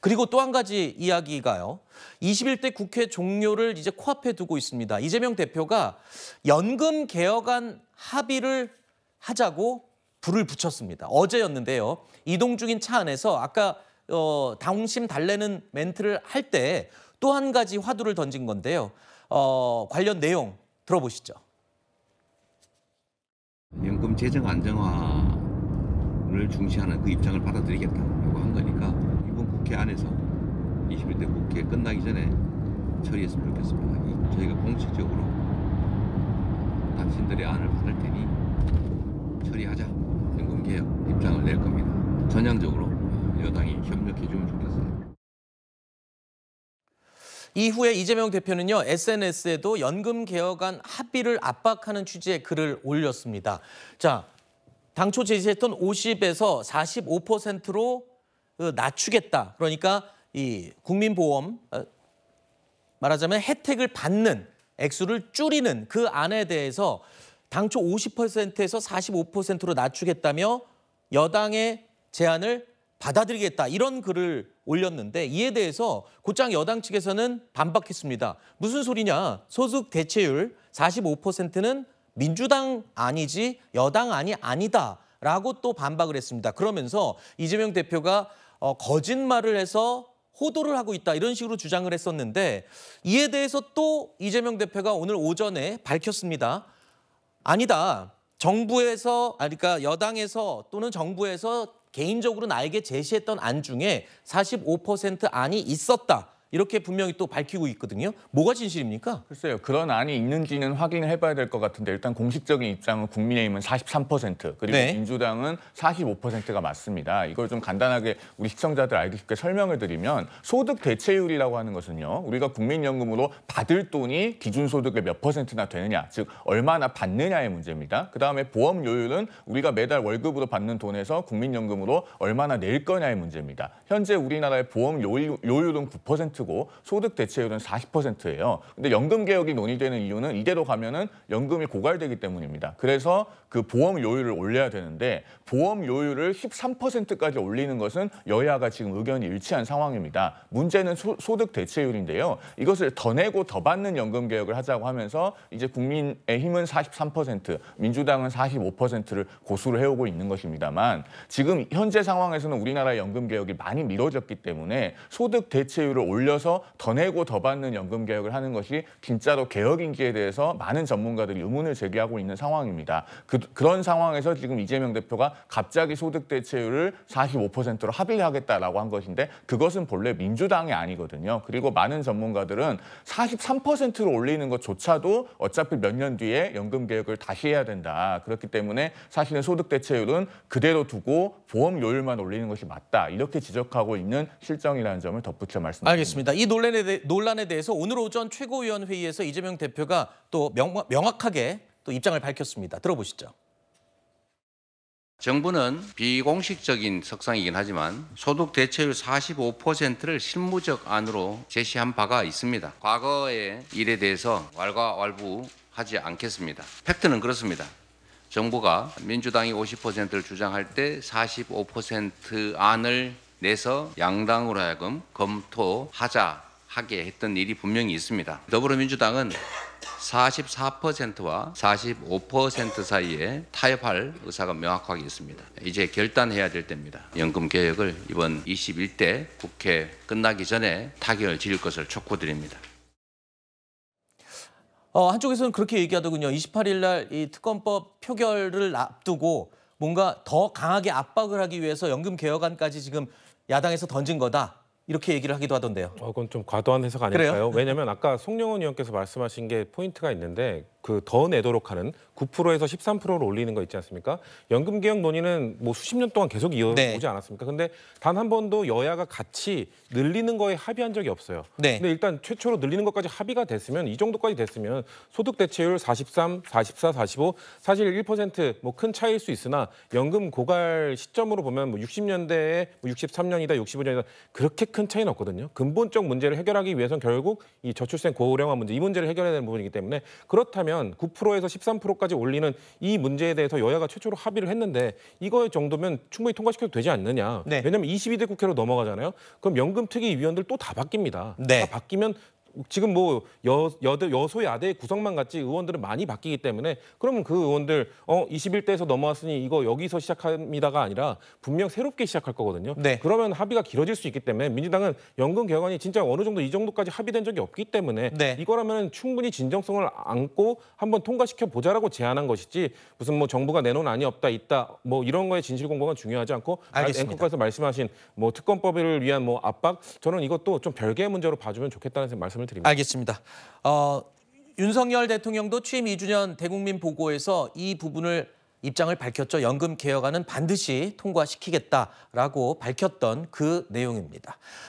그리고 또 한 가지 이야기가요. 21대 국회 종료를 이제 코앞에 두고 있습니다. 이재명 대표가 연금 개혁안 합의를 하자고 불을 붙였습니다. 어제였는데요. 이동 중인 차 안에서 아까 당심 달래는 멘트를 할 때 또 한 가지 화두를 던진 건데요. 관련 내용 들어보시죠. 연금 재정 안정화를 중시하는 그 입장을 받아들이겠다고 한 거니까 이번 국회 안에서 21대 국회 끝나기 전에 처리했으면 좋겠습니다. 저희가 공식적으로 당신들의 안을 받을 테니 처리하자. 연금 개혁 입장을 낼 겁니다. 전향적으로 여당이 협력해 주면 좋겠어요. 이후에 이재명 대표는요, SNS에도 연금 개혁안 합의를 압박하는 취지의 글을 올렸습니다. 자, 당초 제시했던 50에서 45%로 낮추겠다. 그러니까 이 국민보험, 말하자면 혜택을 받는 액수를 줄이는 그 안에 대해서 당초 50%에서 45%로 낮추겠다며 여당의 제안을 받아들이겠다, 이런 글을 올렸는데 이에 대해서 곧장 여당 측에서는 반박했습니다. 무슨 소리냐? 소득 대체율 45%는 민주당 안이지 여당 안이 아니다라고 또 반박을 했습니다. 그러면서 이재명 대표가 거짓말을 해서 호도를 하고 있다, 이런 식으로 주장을 했었는데 이에 대해서 또 이재명 대표가 오늘 오전에 밝혔습니다. 아니다. 정부에서, 그러니까 여당에서 또는 정부에서 개인적으로 나에게 제시했던 안 중에 45% 안이 있었다. 이렇게 분명히 또 밝히고 있거든요. 뭐가 진실입니까? 글쎄요. 그런 안이 있는지는 확인을 해봐야 될 것 같은데 일단 공식적인 입장은 국민의힘은 43% 그리고 네. 민주당은 45%가 맞습니다. 이걸 좀 간단하게 우리 시청자들 알기 쉽게 설명을 드리면 소득 대체율이라고 하는 것은요. 우리가 국민연금으로 받을 돈이 기준소득의 몇 %나 되느냐, 즉 얼마나 받느냐의 문제입니다. 그다음에 보험료율은 우리가 매달 월급으로 받는 돈에서 국민연금으로 얼마나 낼 거냐의 문제입니다. 현재 우리나라의 보험료율은 9%고 소득 대체율은 40%예요. 근데 연금 개혁이 논의되는 이유는 이대로 가면은 연금이 고갈되기 때문입니다. 그래서 그 보험료율을 올려야 되는데 보험료율을 13%까지 올리는 것은 여야가 지금 의견이 일치한 상황입니다. 문제는 소득 대체율인데요. 이것을 더 내고 더 받는 연금 개혁을 하자고 하면서 이제 국민의힘은 43%, 민주당은 45%를 고수를 해오고 있는 것입니다만 지금 현재 상황에서는 우리나라의 연금 개혁이 많이 미뤄졌기 때문에 소득 대체율을 올려서 더 내고 더 받는 연금 개혁을 하는 것이 진짜로 개혁인지에 대해서 많은 전문가들이 의문을 제기하고 있는 상황입니다. 그런 상황에서 지금 이재명 대표가 갑자기 소득 대체율을 45%로 합의를 하겠다라고 한 것인데 그것은 본래 민주당이 아니거든요. 그리고 많은 전문가들은 43%로 올리는 것조차도 어차피 몇 년 뒤에 연금 개혁을 다시 해야 된다. 그렇기 때문에 사실은 소득 대체율은 그대로 두고 보험료율만 올리는 것이 맞다. 이렇게 지적하고 있는 실정이라는 점을 덧붙여 말씀드립니다. 알겠습니다. 이 논란에 대해서 오늘 오전 최고위원회의에서 이재명 대표가 또 명확하게 또 입장을 밝혔습니다. 들어보시죠. 정부는 비공식적인 석상이긴 하지만 소득 대체율 45%를 실무적 안으로 제시한 바가 있습니다. 과거의 일에 대해서 왈가왈부하지 않겠습니다. 팩트는 그렇습니다. 정부가 민주당이 50%를 주장할 때 45% 안을 내서 양당으로 하여금 하게 했던 일이 분명히 있습니다. 더불어민주당은 44%와 45% 사이에 타협할 의사가 명확하게 있습니다. 이제 결단해야 될 때입니다. 연금 개혁을 이번 21대 국회 끝나기 전에 타결을 지을 것을 촉구드립니다. 한쪽에서는 그렇게 얘기하더군요. 28일 날 이 특검법 표결을 앞두고 뭔가 더 강하게 압박을 하기 위해서 연금 개혁안까지 지금 야당에서 던진 거다, 이렇게 얘기를 하기도 하던데요. 그건 좀 과도한 해석 아닐까요? 그래요? 왜냐하면 아까 송영원 의원께서 말씀하신 게 포인트가 있는데 그 더 내도록 하는 9%에서 13%로 올리는 거 있지 않습니까? 연금 개혁 논의는 뭐 수십 년 동안 계속 이어오지 않았습니까? 근데 단 한 번도 여야가 같이 늘리는 거에 합의한 적이 없어요. 네. 근데 일단 최초로 늘리는 것까지 합의가 됐으면, 이 정도까지 됐으면 소득 대체율 43, 44, 45 사실 1% 뭐 큰 차이일 수 있으나 연금 고갈 시점으로 보면 뭐 60년대에 뭐 63년이다, 65년이다 그렇게 큰 차이는 없거든요. 근본적 문제를 해결하기 위해서는 결국 이 저출생 고령화 문제, 이 문제를 해결해야 되는 부분이기 때문에 그렇다면 합의라면 9%에서 13%까지 올리는 이 문제에 대해서 여야가 최초로 합의를 했는데 이거 정도면 충분히 통과시켜도 되지 않느냐. 네. 왜냐하면 22대 국회로 넘어가잖아요. 그럼 연금특위 위원들 또 다 바뀝니다. 네. 다 바뀌면 지금 뭐 여소야대 구성만 같지 의원들은 많이 바뀌기 때문에 그러면 그 의원들 21대에서 넘어왔으니 이거 여기서 시작합니다가 아니라 분명 새롭게 시작할 거거든요. 네. 그러면 합의가 길어질 수 있기 때문에 민주당은 연금 개혁안이 진짜 어느 정도 이 정도까지 합의된 적이 없기 때문에 네. 이거라면 충분히 진정성을 안고 한번 통과시켜 보자라고 제안한 것이지 무슨 뭐 정부가 내놓은 안이 없다 있다 뭐 이런 거에 진실 공방은 중요하지 않고 알겠습니다. 앵커께서 말씀하신 뭐 특검법을 위한 뭐 압박 저는 이것도 좀 별개의 문제로 봐주면 좋겠다는 말씀을 드립니다. 알겠습니다. 윤석열 대통령도 취임 2주년 대국민 보고에서 이 부분을 입장을 밝혔죠. 연금 개혁안은 반드시 통과시키겠다라고 밝혔던 그 내용입니다.